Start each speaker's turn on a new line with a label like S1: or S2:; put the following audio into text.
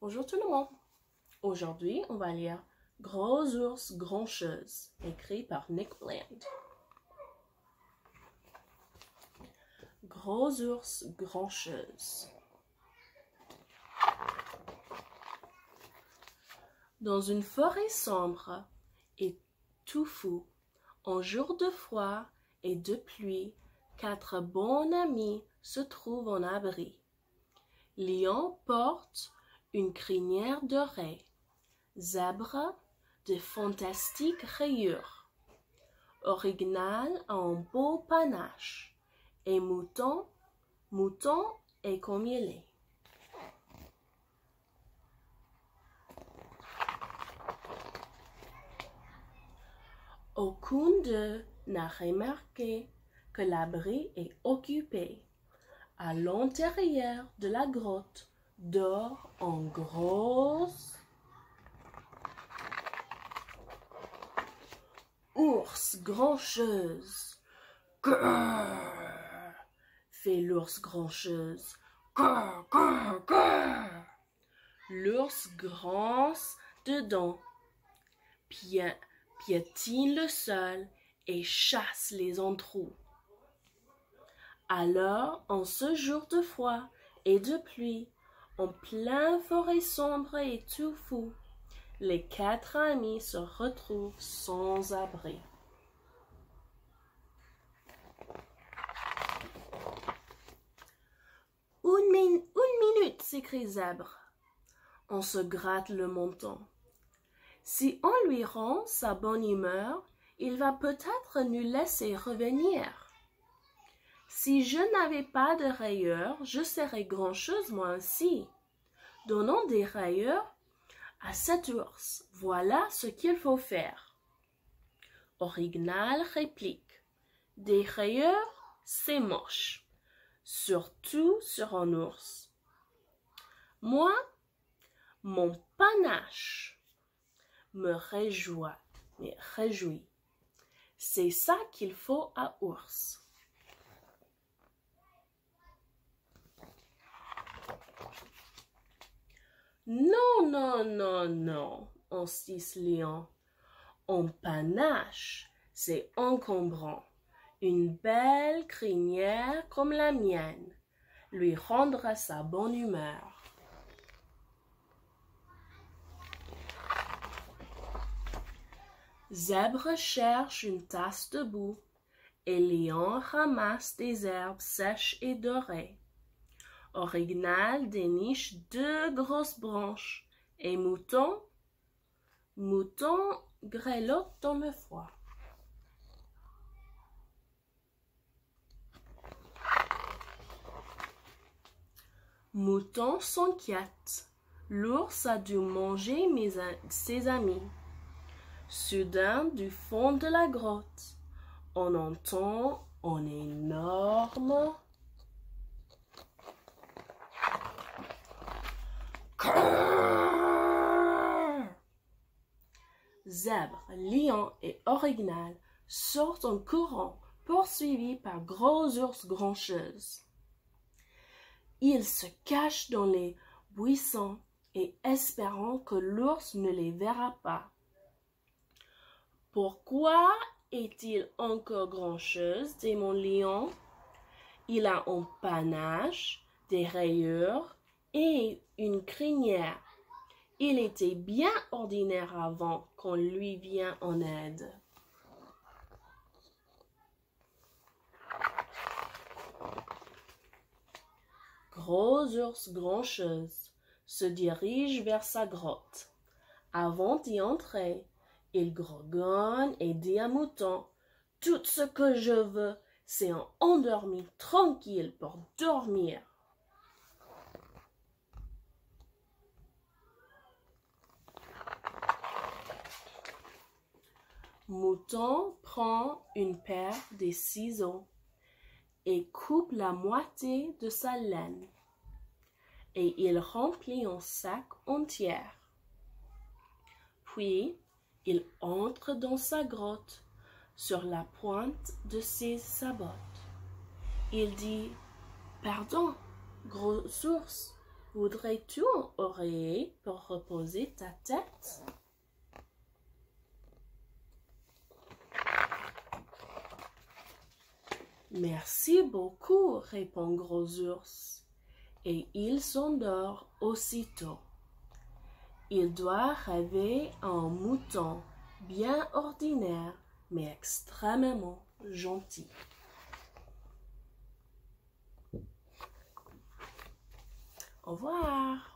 S1: Bonjour tout le monde. Aujourd'hui, on va lire Gros ours, grand chose, écrit par Nick Bland. Gros ours, grand chose. Dans une forêt sombre et touffue, en jour de froid et de pluie, 4 bons amis se trouvent en abri. Lion porte une crinière dorée, Zèbre de fantastiques rayures, Orignal a un beau panache, et Mouton est comme il est. Aucun d'eux n'a remarqué que l'abri est occupé. À l'intérieur de la grotte dort un gros ours grand-chose. Grrr, fait l'ours grand-chose. Grrr, grrr, grrr. L'ours grince dedans, piétine le sol et chasse les entrous. Alors, en ce jour de froid et de pluie, en pleine forêt sombre et touffue, les 4 amis se retrouvent sans abri. Une minute, s'écrie Zèbre. On se gratte le menton. Si on lui rend sa bonne humeur, il va peut-être nous laisser revenir. Si je n'avais pas de rayures, je serais grand-chose moi aussi. Donnons des rayures à cet ours. Voilà ce qu'il faut faire. Orignal réplique. Des rayures, c'est moche. Surtout sur un ours. Moi, mon panache me réjouit. C'est ça qu'il faut à ours. Non, non, non, non, insiste Lion. Un panache, c'est encombrant. Une belle crinière comme la mienne lui rendra sa bonne humeur. Zèbre cherche une tasse de boue et Lion ramasse des herbes sèches et dorées. Orignal déniche 2 grosses branches et Mouton grelotte dans le froid. Mouton s'inquiète. L'ours a dû manger ses amis. Soudain, du fond de la grotte, on entend un énorme grrr. Zèbre, Lion et Orignal sortent en courant, poursuivis par Gros ours grand-chose. Ils se cachent dans les buissons et espérant que l'ours ne les verra pas. Pourquoi est-il encore grand-chose, dit mon lion? Il a un panache, des rayures et une crinière. Il était bien ordinaire avant qu'on lui vienne en aide. Gros ours grand-chose se dirige vers sa grotte. Avant d'y entrer, il grogonne et dit à Mouton, « Tout ce que je veux, c'est un endormi tranquille pour dormir. » Mouton prend une paire de ciseaux et coupe la moitié de sa laine, et il remplit un sac entier. Puis, il entre dans sa grotte sur la pointe de ses sabots. Il dit « Pardon, gros ours, Voudrais-tu un oreiller pour reposer ta tête? Merci beaucoup, répond Gros Ours, et il s'endort aussitôt. Il doit rêver un mouton bien ordinaire, mais extrêmement gentil. Au revoir.